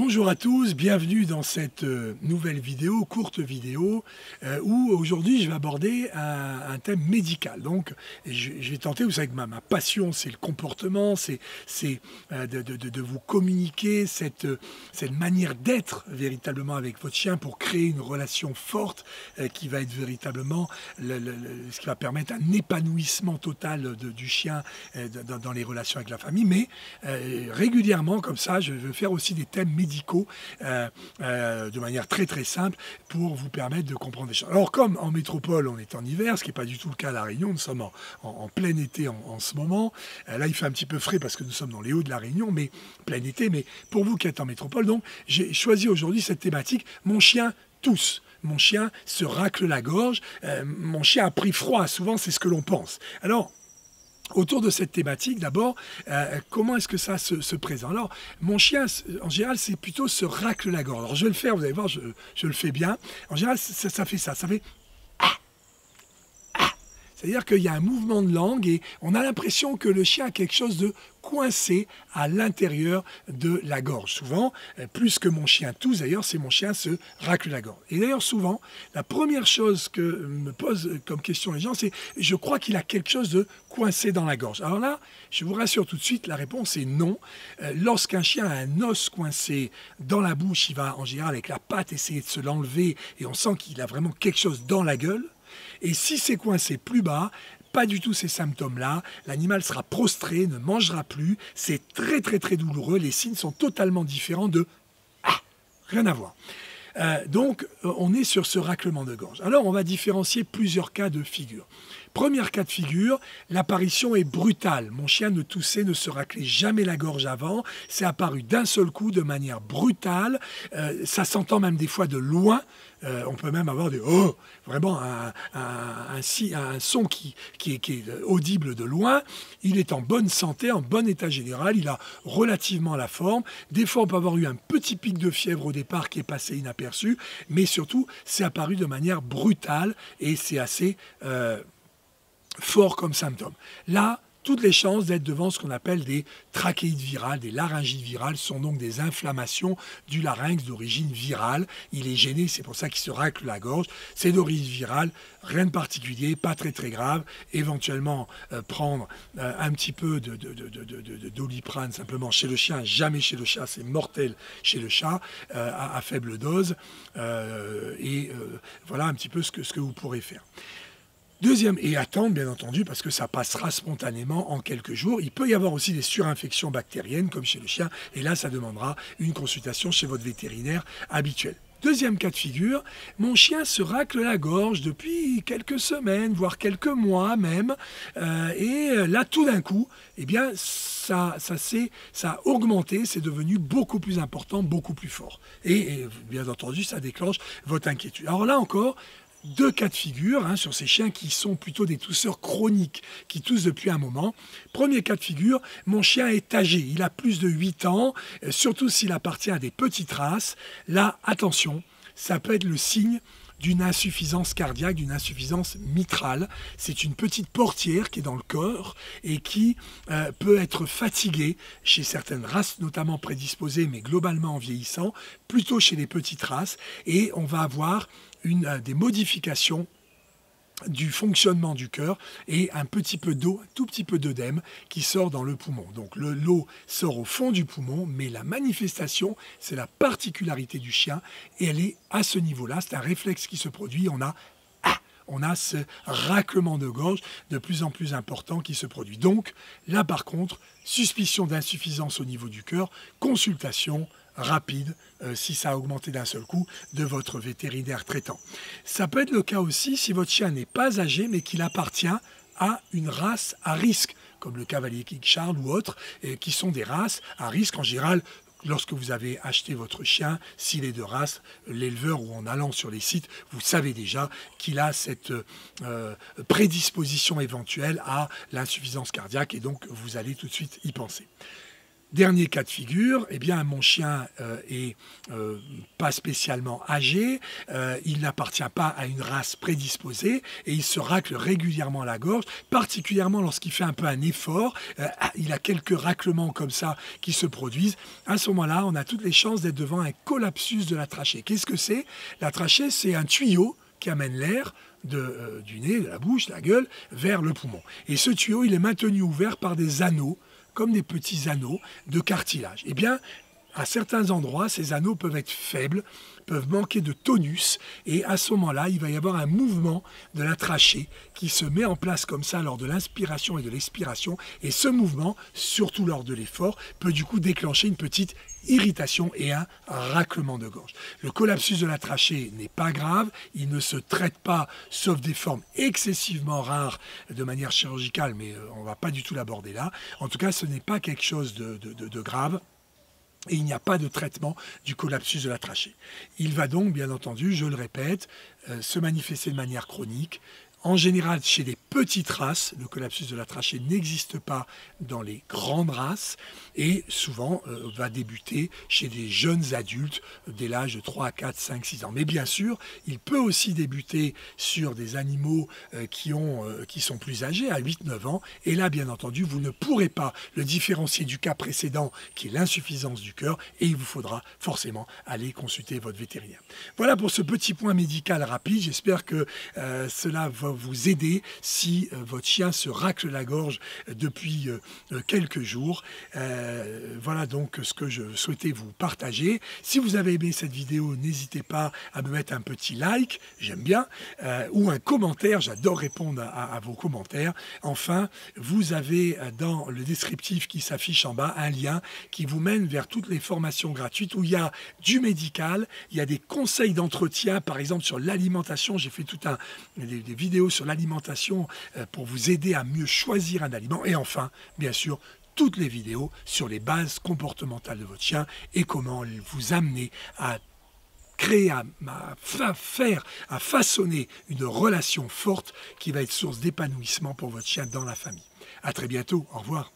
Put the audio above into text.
Bonjour à tous, bienvenue dans cette nouvelle vidéo, courte vidéo, où aujourd'hui je vais aborder un thème médical. Donc je vais tenter, vous savez que ma passion c'est le comportement, c'est de vous communiquer cette manière d'être véritablement avec votre chien pour créer une relation forte qui va être véritablement ce qui va permettre un épanouissement total du chien dans les relations avec la famille. Mais régulièrement comme ça, je veux faire aussi des thèmes médicaux de manière très très simple pour vous permettre de comprendre les choses. Alors comme en métropole on est en hiver, ce qui n'est pas du tout le cas à La Réunion, nous sommes en plein été en ce moment. Là il fait un petit peu frais parce que nous sommes dans les hauts de La Réunion, mais plein été, mais pour vous qui êtes en métropole, donc j'ai choisi aujourd'hui cette thématique, mon chien tousse. Mon chien se racle la gorge, mon chien a pris froid, souvent c'est ce que l'on pense. Alors, autour de cette thématique, d'abord, comment est-ce que ça se présente? Alors, mon chien, en général, c'est plutôt se racle la gorge. Alors, je vais le faire, vous allez voir, je le fais bien. En général, ça fait ça fait... C'est-à-dire qu'il y a un mouvement de langue et on a l'impression que le chien a quelque chose de coincé à l'intérieur de la gorge. Souvent, plus que mon chien tousse, d'ailleurs, c'est mon chien se racle la gorge. Et d'ailleurs, souvent, la première chose que me posent comme question les gens, c'est « je crois qu'il a quelque chose de coincé dans la gorge ». Alors là, je vous rassure tout de suite, la réponse est non. Lorsqu'un chien a un os coincé dans la bouche, il va en général avec la patte essayer de se l'enlever et on sent qu'il a vraiment quelque chose dans la gueule. Et si c'est coincé plus bas, pas du tout ces symptômes-là, l'animal sera prostré, ne mangera plus, c'est très très très douloureux, les signes sont totalement différents de « ah », rien à voir. Donc on est sur ce raclement de gorge. Alors on va différencier plusieurs cas de figure. Premier cas de figure, l'apparition est brutale. Mon chien ne toussait, ne se raclait jamais la gorge avant. C'est apparu d'un seul coup, de manière brutale. Ça s'entend même des fois de loin. On peut même avoir des oh, vraiment un son qui est audible de loin. Il est en bonne santé, en bon état général. Il a relativement la forme. Des fois, on peut avoir eu un petit pic de fièvre au départ qui est passé inaperçu. Mais surtout, c'est apparu de manière brutale et c'est assez... fort comme symptôme. Là, toutes les chances d'être devant ce qu'on appelle des trachéites virales, des laryngites virales, sont donc des inflammations du larynx d'origine virale. Il est gêné, c'est pour ça qu'il se racle la gorge. C'est d'origine virale, rien de particulier, pas très très grave. Éventuellement, prendre un petit peu de Doliprane simplement chez le chien, jamais chez le chat, c'est mortel chez le chat, à faible dose. Voilà un petit peu ce que vous pourrez faire. Deuxième, et attendre bien entendu, parce que ça passera spontanément en quelques jours. Il peut y avoir aussi des surinfections bactériennes, comme chez le chien, et là, ça demandera une consultation chez votre vétérinaire habituel. Deuxième cas de figure, mon chien se racle la gorge depuis quelques semaines, voire quelques mois même, et là, tout d'un coup, eh bien, ça a augmenté, c'est devenu beaucoup plus important, beaucoup plus fort. Et bien entendu, ça déclenche votre inquiétude. Alors là encore, deux cas de figure sur ces chiens qui sont plutôt des tousseurs chroniques, qui toussent depuis un moment. Premier cas de figure, mon chien est âgé, il a plus de 8 ans, surtout s'il appartient à des petites races. Là, attention, ça peut être le signe d'une insuffisance cardiaque, d'une insuffisance mitrale. C'est une petite portière qui est dans le corps et qui peut être fatiguée chez certaines races, notamment prédisposées, mais globalement en vieillissant, plutôt chez les petites races. Et on va avoir des modifications du fonctionnement du cœur et un petit peu d'eau, un tout petit peu d'œdème qui sort dans le poumon. Donc l'eau sort au fond du poumon, mais la manifestation, c'est la particularité du chien et elle est à ce niveau-là, c'est un réflexe qui se produit, on a ce raclement de gorge de plus en plus important qui se produit. Donc là par contre, suspicion d'insuffisance au niveau du cœur, consultation rapide, si ça a augmenté d'un seul coup, de votre vétérinaire traitant. Ça peut être le cas aussi si votre chien n'est pas âgé, mais qu'il appartient à une race à risque, comme le cavalier King Charles ou autres, qui sont des races à risque en général. Lorsque vous avez acheté votre chien, s'il est de race, l'éleveur ou en allant sur les sites, vous savez déjà qu'il a cette prédisposition éventuelle à l'insuffisance cardiaque et donc vous allez tout de suite y penser. Dernier cas de figure, eh bien, mon chien est pas spécialement âgé, il n'appartient pas à une race prédisposée et il se racle régulièrement la gorge, particulièrement lorsqu'il fait un peu un effort. Il a quelques raclements comme ça qui se produisent. À ce moment-là, on a toutes les chances d'être devant un collapsus de la trachée. Qu'est-ce que c'est? La trachée, c'est un tuyau qui amène l'air du nez, de la bouche, de la gueule, vers le poumon. Et ce tuyau, il est maintenu ouvert par des anneaux, comme des petits anneaux de cartilage. Eh bien, à certains endroits, ces anneaux peuvent être faibles, peuvent manquer de tonus, et à ce moment-là, il va y avoir un mouvement de la trachée qui se met en place comme ça lors de l'inspiration et de l'expiration, et ce mouvement, surtout lors de l'effort, peut du coup déclencher une petite irritation et un raclement de gorge. Le collapsus de la trachée n'est pas grave, il ne se traite pas, sauf des formes excessivement rares de manière chirurgicale, mais on ne va pas du tout l'aborder là. En tout cas, ce n'est pas quelque chose de grave. Et il n'y a pas de traitement du collapsus de la trachée. Il va donc, bien entendu, je le répète, se manifester de manière chronique. En général, chez les petites races, le collapsus de la trachée n'existe pas dans les grandes races et souvent va débuter chez des jeunes adultes dès l'âge de 3, 4, 5, 6 ans. Mais bien sûr, il peut aussi débuter sur des animaux qui sont plus âgés, à 8, 9 ans. Et là, bien entendu, vous ne pourrez pas le différencier du cas précédent qui est l'insuffisance du cœur et il vous faudra forcément aller consulter votre vétérinaire. Voilà pour ce petit point médical rapide. J'espère que cela va vous aider si votre chien se racle la gorge depuis quelques jours. Voilà donc ce que je souhaitais vous partager. Si vous avez aimé cette vidéo, n'hésitez pas à me mettre un petit like, j'aime bien, ou un commentaire, j'adore répondre à vos commentaires. Enfin, vous avez dans le descriptif qui s'affiche en bas un lien qui vous mène vers toutes les formations gratuites où il y a du médical, il y a des conseils d'entretien, par exemple sur l'alimentation. J'ai fait des vidéos sur l'alimentation pour vous aider à mieux choisir un aliment. Et enfin, bien sûr, toutes les vidéos sur les bases comportementales de votre chien et comment vous amener à créer, à façonner une relation forte qui va être source d'épanouissement pour votre chien dans la famille. À très bientôt, au revoir.